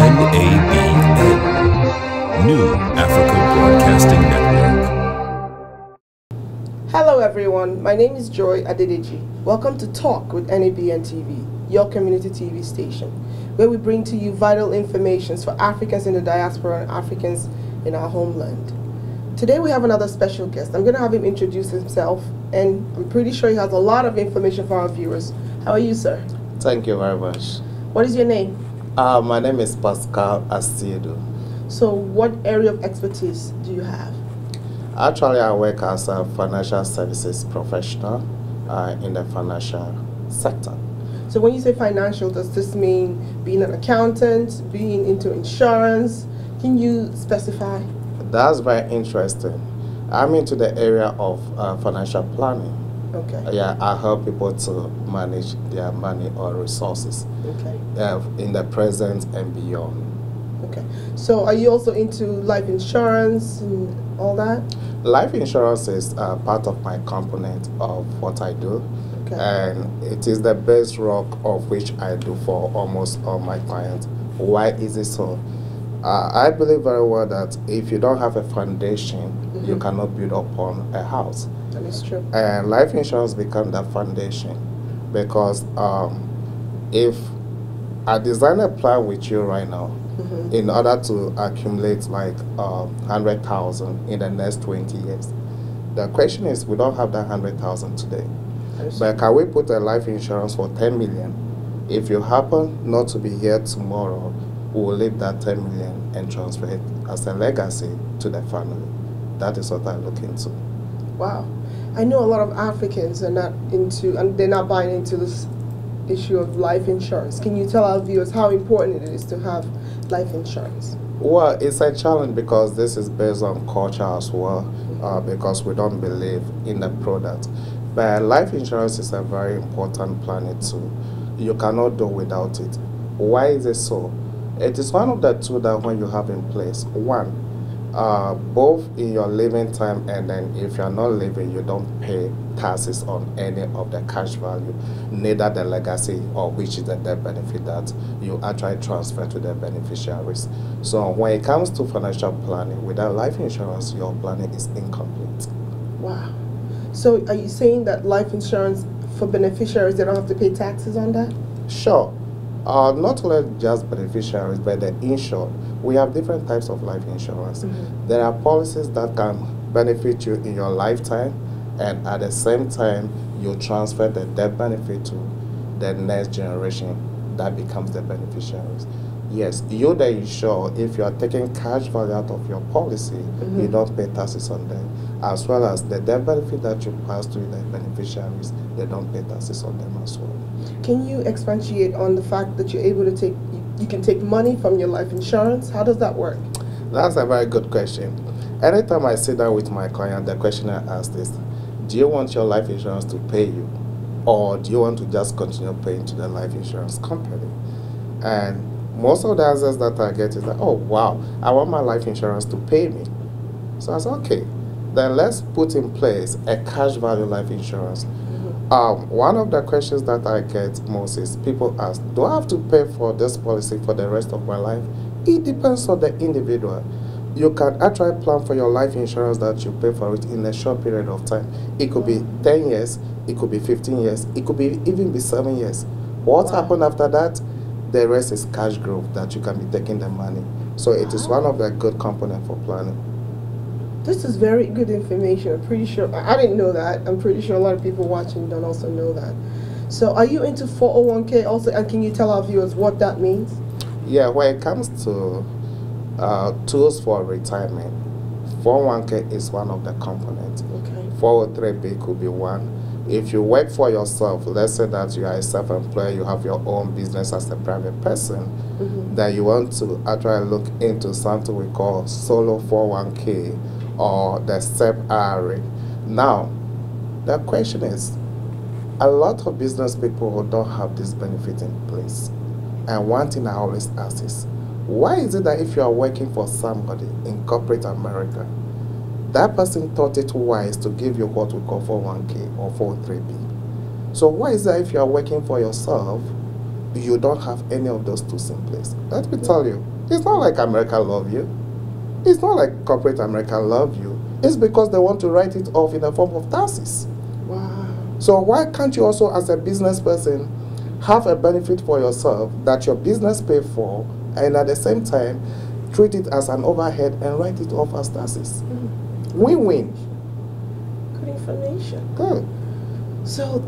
NABN, New Africa Broadcasting Network. Hello everyone, my name is Joy Adedeji. Welcome to Talk with NABN TV, your community TV station, where we bring to you vital information for Africans in the diaspora and Africans in our homeland. Today we have another special guest. I'm going to have him introduce himself, and I'm pretty sure he has a lot of information for our viewers. How are you, sir? Thank you very much. What is your name? My name is Pascal Asiedu. So what area of expertise do you have? Actually, I work as a financial services professional in the financial sector. So when you say financial, does this mean being an accountant, being into insurance? Can you specify? That's very interesting. I'm into the area of financial planning. Okay. Yeah, I help people to manage their money or resources Okay. in the present and beyond. Okay. So are you also into life insurance and all that? Life insurance is part of my component of what I do. Okay. And it is the base rock of which I do for almost all my clients. Why is it so? I believe very well that if you don't have a foundation, you cannot build upon a house. That is true. And life insurance becomes that foundation, because if I design a plan with you right now, in order to accumulate like 100,000 in the next 20 years, the question is, we don't have that 100,000 today. But can we put a life insurance for 10 million? If you happen not to be here tomorrow, we will leave that 10 million and transfer it as a legacy to the family. That is what I look into. Wow. I know a lot of Africans are not into, and they're not buying into this issue of life insurance. Can you tell our viewers how important it is to have life insurance? Well, it's a challenge because this is based on culture as well, because we don't believe in the product. But life insurance is a very important planet too. You cannot do without it. Why is it so? It is one of the two that when you have in place, one, both in your living time, and then if you're not living, you don't pay taxes on any of the cash value, neither the legacy, or which is the death benefit that you actually transfer to the beneficiaries. So when it comes to financial planning, without life insurance, your planning is incomplete. Wow. So are you saying that life insurance for beneficiaries, they don't have to pay taxes on that? Sure. Not only just beneficiaries, but the insured. We have different types of life insurance. There are policies that can benefit you in your lifetime, and at the same time, you transfer the death benefit to the next generation that becomes the beneficiaries. Yes, you the insured, if you are taking cash value out of your policy, you don't pay taxes on them. As well as the death benefit that you pass to the beneficiaries, they don't pay taxes on them as well. Can you expatiate on the fact that you're able to take, you can take money from your life insurance? How does that work? That's a very good question. Anytime I sit down with my client, the question I ask is, do you want your life insurance to pay you, or do you want to just continue paying to the life insurance company? And most of the answers that I get is like, oh wow, I want my life insurance to pay me. So I said, okay, then let's put in place a cash value life insurance. One of the questions that I get most is people ask, do I have to pay for this policy for the rest of my life? It depends on the individual. You can actually plan for your life insurance that you pay for it in a short period of time. It could be 10 years, it could be 15 years, it could be even be 7 years. What happened after that? The rest is cash growth that you can be taking the money. So it is one of the good components for planning. This is very good information. I'm pretty sure, I didn't know that. I'm pretty sure a lot of people watching don't also know that. So are you into 401k also, and can you tell our viewers what that means? Yeah, when it comes to tools for retirement, 401k is one of the components. Okay. 403b could be one. If you work for yourself, let's say that you are a self-employed, you have your own business as a private person, then you want to actually look into something we call solo 401k or the SEP IRA. Now, the question is, a lot of business people who don't have this benefit in place. And one thing I always ask is, why is it that if you are working for somebody in corporate America, that person thought it wise to give you what we call 401k or 403b? So why is that if you are working for yourself, you don't have any of those tools in place? Let me tell you, It's not like America love you. It's not like corporate America love you. It's because they want to write it off in the form of taxes. Wow. So why can't you also, as a business person, have a benefit for yourself that your business pay for, and at the same time treat it as an overhead and write it off as taxes? Win-win. Good information. Good. So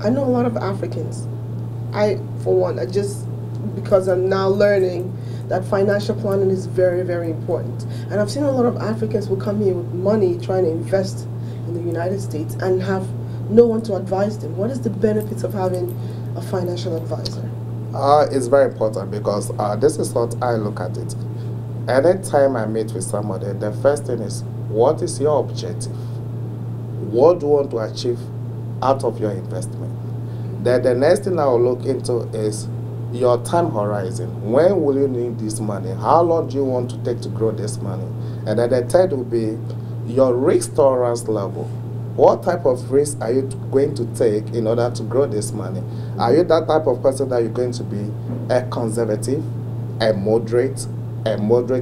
I know a lot of Africans. Because I'm now learning that financial planning is very, very important. And I've seen a lot of Africans who come here with money trying to invest in the United States and have no one to advise them. What is the benefits of having a financial advisor? It's very important because this is what I look at it. Anytime I meet with somebody, the first thing is, what is your objective? What do you want to achieve out of your investment? Then the next thing I will look into is your time horizon. When will you need this money? How long do you want to take to grow this money? And then the third will be your risk tolerance level. What type of risk are you going to take in order to grow this money? Are you that type of person that you're going to be a conservative, a moderate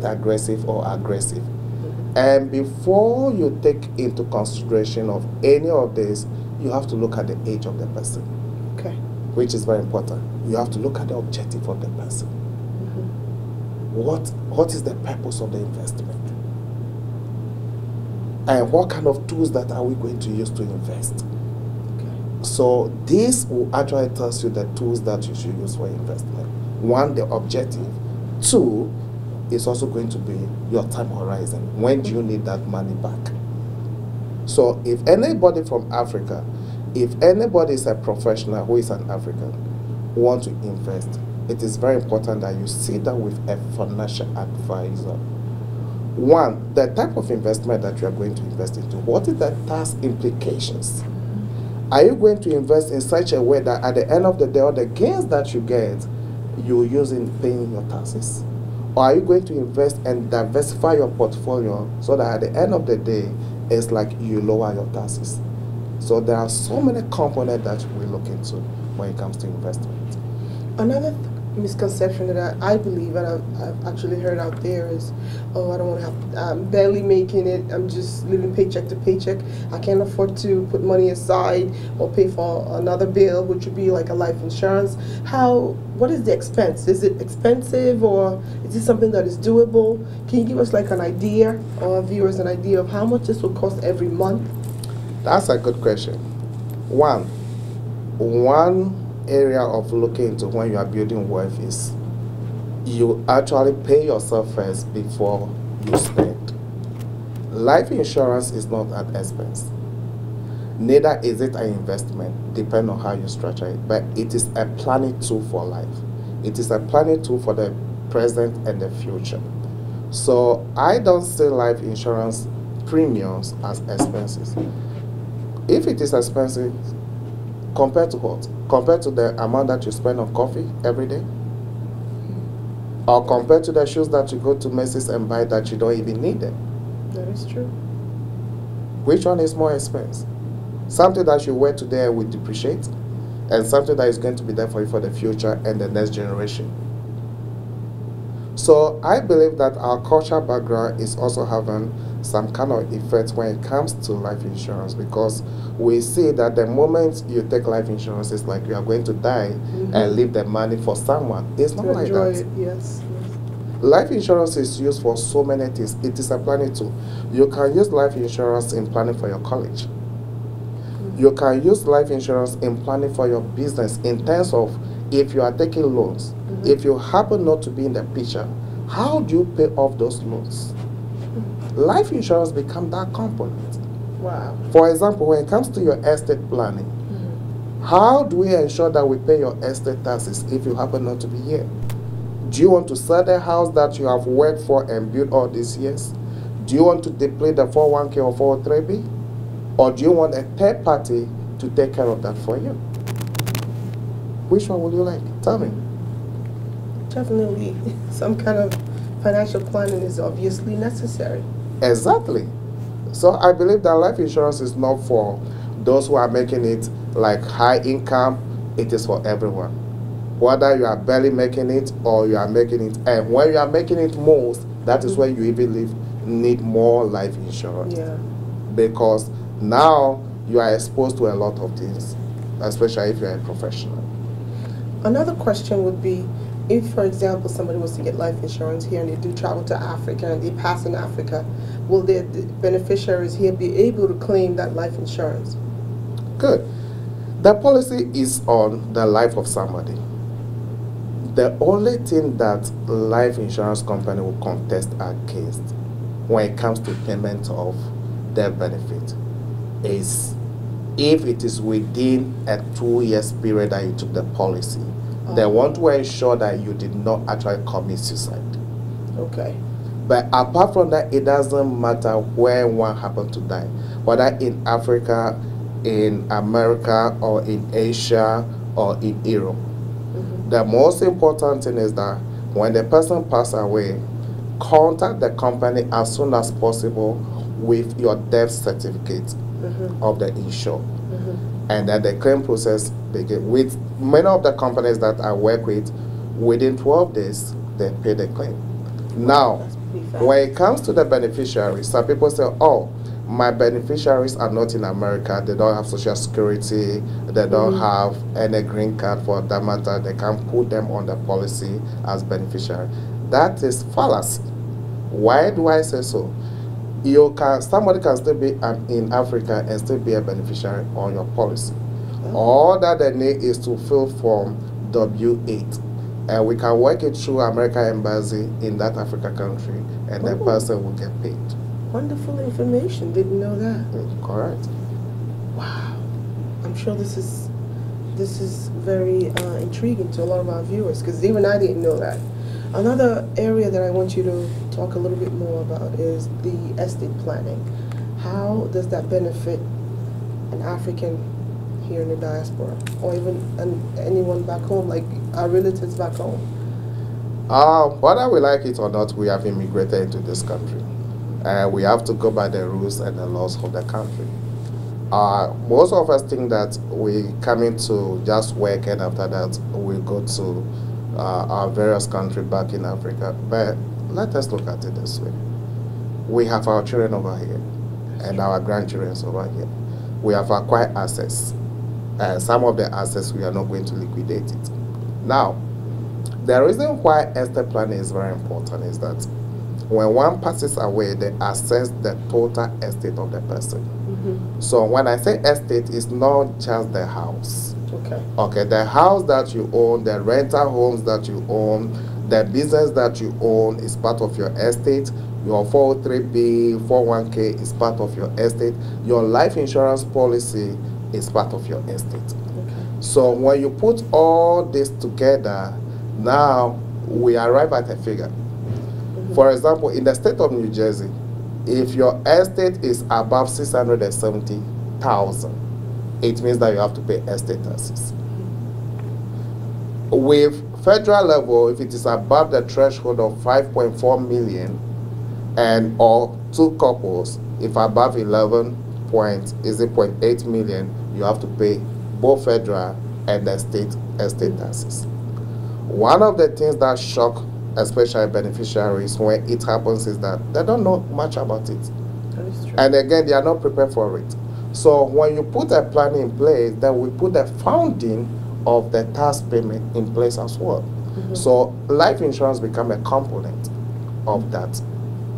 aggressive, or aggressive? And before you take into consideration of any of this, you have to look at the age of the person. Okay. Which is very important. You have to look at the objective of the person. What is the purpose of the investment? And what kind of tools that are we going to use to invest? Okay. So this will actually tell you the tools that you should use for investment. One, the objective. Two, is also going to be your time horizon. When do you need that money back? So if anybody from Africa, if anybody is a professional who is an African, want to invest, it is very important that you sit down with a financial advisor. One, the type of investment that you are going to invest into, what is the tax implications? Are you going to invest in such a way that at the end of the day, all the gains that you get, you use in paying your taxes? Or are you going to invest and diversify your portfolio so that at the end of the day, it's like you lower your taxes? So there are so many components that we look into when it comes to investment. Another misconception that I believe, and I've actually heard out there, is, oh, I don't want to have, I'm barely making it, I'm just living paycheck to paycheck, I can't afford to put money aside or pay for another bill, which would be like a life insurance. What is the expense? Is it expensive, or is it something that is doable? Can you give us like an idea, or viewers an idea of how much this will cost every month? That's a good question. One area of looking into when you are building wealth is you actually pay yourself first before you spend. Life insurance is not an expense. Neither is it an investment, depending on how you structure it, but it is a planning tool for life. It is a planning tool for the present and the future. So I don't see life insurance premiums as expenses. If it is expensive, compared to what? Compared to the amount that you spend on coffee every day? Or compared to the shoes that you go to Macy's and buy that you don't even need them? That is true. Which one is more expensive? Something that you wear today will depreciate, and something that is going to be there for you for the future and the next generation. So I believe that our cultural background is also having some kind of effect when it comes to life insurance, because we see that the moment you take life insurance, it's like you are going to die and leave the money for someone. It's not like that. It. Yes. Life insurance is used for so many things. It is a planning tool. You can use life insurance in planning for your college. You can use life insurance in planning for your business in terms of if you are taking loans. If you happen not to be in the picture, how do you pay off those loans? Life insurance becomes that component. Wow. For example, when it comes to your estate planning, how do we ensure that we pay your estate taxes if you happen not to be here? Do you want to sell the house that you have worked for and built all these years? Do you want to deplete the 401k or 403b? Or do you want a third party to take care of that for you? Which one would you like? Tell me. Definitely, some kind of financial planning is obviously necessary. Exactly. So I believe that life insurance is not for those who are making it like high income. It is for everyone. whether you are barely making it or you are making it. And when you are making it most, that is when you even need more life insurance. Yeah. Because now you are exposed to a lot of things, especially if you are a professional. Another question would be, if, for example, somebody was to get life insurance here and they do travel to Africa and they pass in Africa, will the beneficiaries here be able to claim that life insurance? Good. The policy is on the life of somebody. The only thing that life insurance company will contest against when it comes to payment of their benefit is if it is within a 2 years period that you took the policy. They want to ensure that you did not actually commit suicide. Okay. But apart from that, it doesn't matter where one happened to die, whether in Africa, in America, or in Asia, or in Europe. The most important thing is that when the person passes away, contact the company as soon as possible with your death certificate of the insured. And then the claim process begins. With many of the companies that I work with, within 12 days, they pay the claim. Now, when it comes to the beneficiaries, some people say, oh, my beneficiaries are not in America, they don't have social security, they don't have any green card for that matter, they can't put them on the policy as beneficiary. That is fallacy. Why do I say so? Somebody can still be in Africa and still be a beneficiary on your policy. All that they need is to fill form W8, and we can work it through American Embassy in that Africa country, and the person will get paid. Wonderful information. Didn't know that. Correct. Wow. I'm sure this is very intriguing to a lot of our viewers, because even I didn't know that. Another area that I want you to talk a little bit more about is the estate planning. How does that benefit an African here in the diaspora, or even anyone back home, like our relatives back home? Whether we like it or not, we have immigrated into this country. We have to go by the rules and the laws of the country. Most of us think that we come into just work and after that we go to our various countries back in Africa. But let us look at it this way. We have our children over here and our grandchildren over here. We have acquired assets. Some of the assets we are not going to liquidate it. Now, the reason why estate planning is very important is that when one passes away, they assess the total estate of the person. So when I say estate, it's not just the house. Okay, the house that you own, the rental homes that you own, the business that you own is part of your estate. Your 403b, 401k is part of your estate. Your life insurance policy is part of your estate. So when you put all this together, now we arrive at a figure. For example, in the state of New Jersey, if your estate is above 670,000, it means that you have to pay estate taxes. With federal level, if it is above the threshold of 5.4 million and or two couples, if above 0.8 million, you have to pay both federal and the state estate taxes. One of the things that shock especially beneficiaries when it happens is that they don't know much about it. That is true. And again, they are not prepared for it. So when you put a plan in place, then we put the founding of the tax payment in place as well. So life insurance become a component of that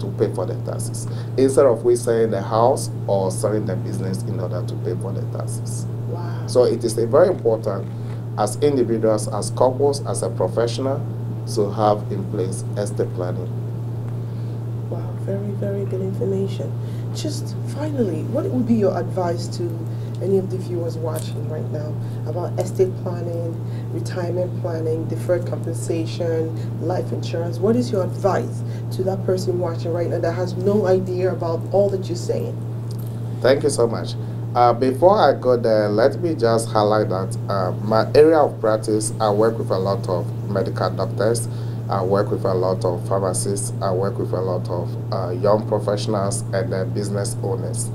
to pay for the taxes, instead of we selling the house or selling the business in order to pay for the taxes. Wow. So it is a very important as individuals, as couples, as a professional, to have in place estate planning. Wow, very, very good information. Just finally, what would be your advice to any of the viewers watching right now about estate planning, retirement planning, deferred compensation, life insurance? What is your advice to that person watching right now that has no idea about all that you're saying? Thank you so much. Before I go there, let me just highlight that my area of practice, I work with a lot of medical doctors, I work with a lot of pharmacists, I work with a lot of young professionals and business owners.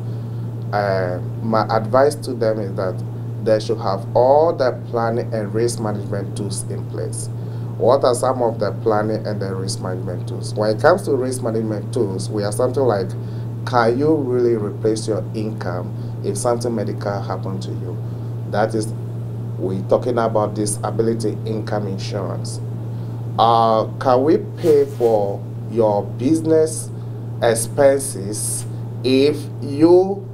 My advice to them is that they should have all the planning and risk management tools in place. What are some of the planning and the risk management tools? When it comes to risk management tools, we have something like, can you really replace your income if something medical happened to you? That is, we're talking about disability income insurance. Can we pay for your business expenses if you,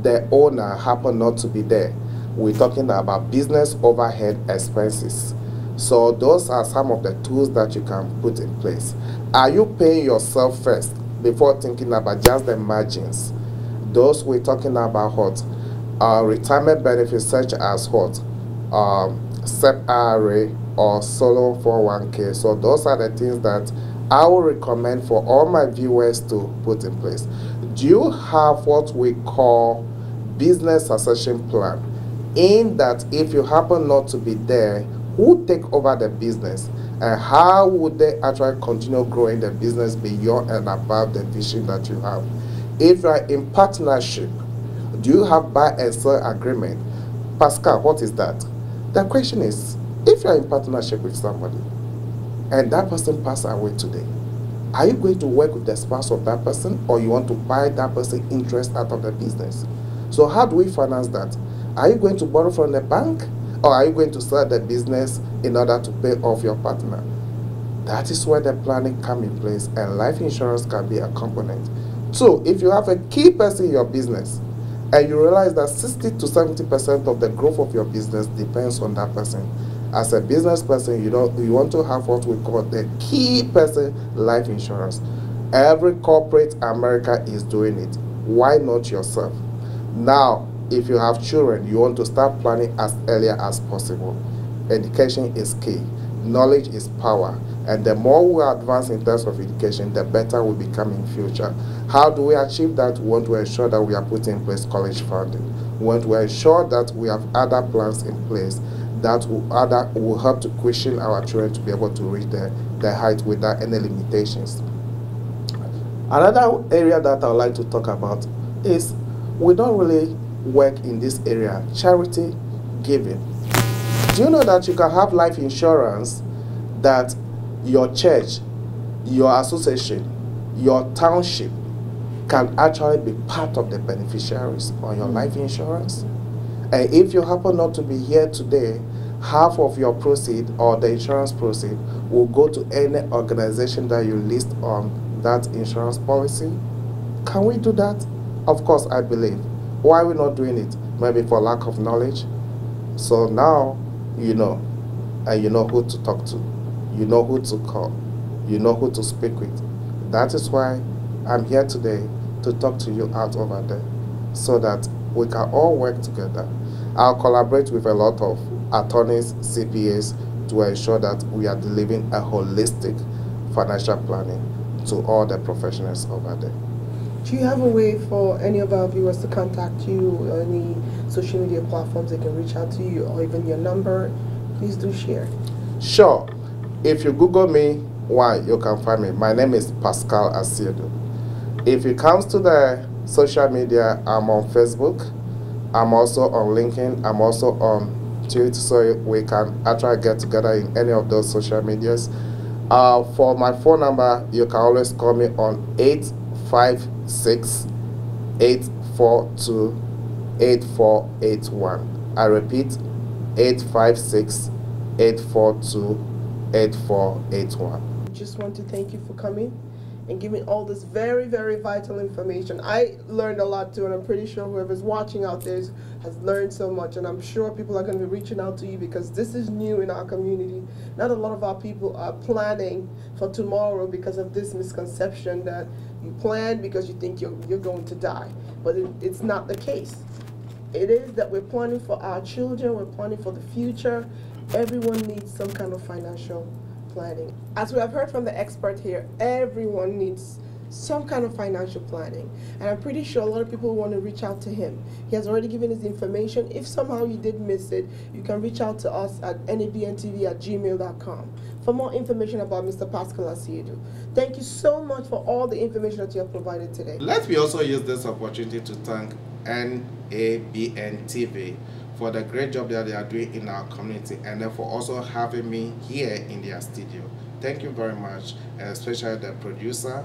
the owner, happen not to be there? We're talking about business overhead expenses. So those are some of the tools that you can put in place. Are you paying yourself first before thinking about just the margins? Those we're talking about what? Retirement benefits such as what? SEP IRA or solo 401k. So those are the things that I will recommend for all my viewers to put in place. Do you have what we call business succession plan? In that if you happen not to be there, who take over the business and how would they actually continue growing the business beyond and above the vision that you have? If you are in partnership, do you have buy and sell agreement? Pascal, what is that? The question is, if you are in partnership with somebody and that person passed away today, are you going to work with the spouse of that person, or you want to buy that person's interest out of the business? So how do we finance that? Are you going to borrow from the bank, or are you going to start the business in order to pay off your partner? That is where the planning comes in place, and life insurance can be a component. So if you have a key person in your business and you realize that 60 to 70% of the growth of your business depends on that person, as a business person, you want to have what we call the key person life insurance. Every corporate America is doing it. Why not yourself? Now, if you have children, you want to start planning as early as possible. Education is key. Knowledge is power. And the more we advance in terms of education, the better we become in future. How do we achieve that? We want to ensure that we are putting in place college funding. We want to ensure that we have other plans in place that will help to cushion our children to be able to reach the height without any limitations. Another area that I would like to talk about is we don't really work in this area, charity giving. Do you know that you can have life insurance that your church, your association, your township can actually be part of the beneficiaries on your life insurance? And if you happen not to be here today, half of your proceed or the insurance proceed will go to any organization that you list on that insurance policy. Can we do that? Of course, I believe. Why are we not doing it? Maybe for lack of knowledge. So now you know, and you know who to talk to, you know who to call, you know who to speak with. That is why I'm here today to talk to you out over there, so that we can all work together. I'll collaborate with a lot of attorneys, CPAs, to ensure that we are delivering a holistic financial planning to all the professionals over there. Do you have a way for any of our viewers to contact you, or any social media platforms they can reach out to you, or even your number? Please do share. Sure. If you Google me, you can find me. My name is Pascal Asiedu. If it comes to the social media, I'm on Facebook. I'm also on LinkedIn. I'm also on Twitter, so we can actually get together in any of those social medias. For my phone number, you can always call me on 856-842-8481. I repeat, 856-842-8481. Just want to thank you for coming and giving all this very, very vital information. I learned a lot too, and I'm pretty sure whoever's watching out there has learned so much, and I'm sure people are going to be reaching out to you because this is new in our community. Not a lot of our people are planning for tomorrow because of this misconception that you plan because you think you're going to die, but it's not the case. It is that we're planning for our children, we're planning for the future. Everyone needs some kind of financial planning. As we have heard from the expert here, everyone needs some kind of financial planning, and I'm pretty sure a lot of people want to reach out to him. He has already given his information. If somehow you did miss it, you can reach out to us at nabntv@gmail.com for more information about Mr. Pascal Asiedu. Thank you so much for all the information that you have provided today. Let me also use this opportunity to thank NABN TV for the great job that they are doing in our community, and then for also having me here in their studio. Thank you very much, especially the producer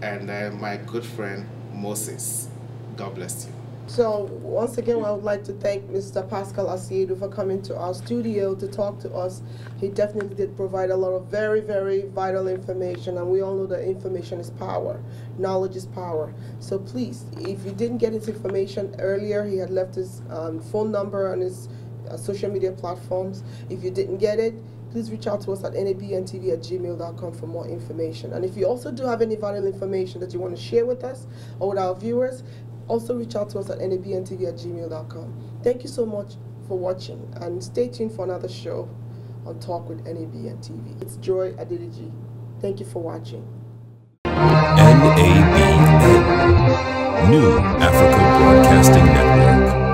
and my good friend Moses. God bless you. So once again, I would like to thank Mr. Pascal Asiedu for coming to our studio to talk to us. He definitely did provide a lot of very, very vital information, and we all know that information is power. Knowledge is power. So please, if you didn't get his information earlier, he had left his phone number on his social media platforms. If you didn't get it, please reach out to us at nabntv@gmail.com for more information. And if you also do have any vital information that you want to share with us or with our viewers, also reach out to us at nabntv@gmail.com. Thank you so much for watching, and stay tuned for another show on Talk with NABN TV. It's Joy Adeliji. Thank you for watching. NABN, New African Broadcasting Network.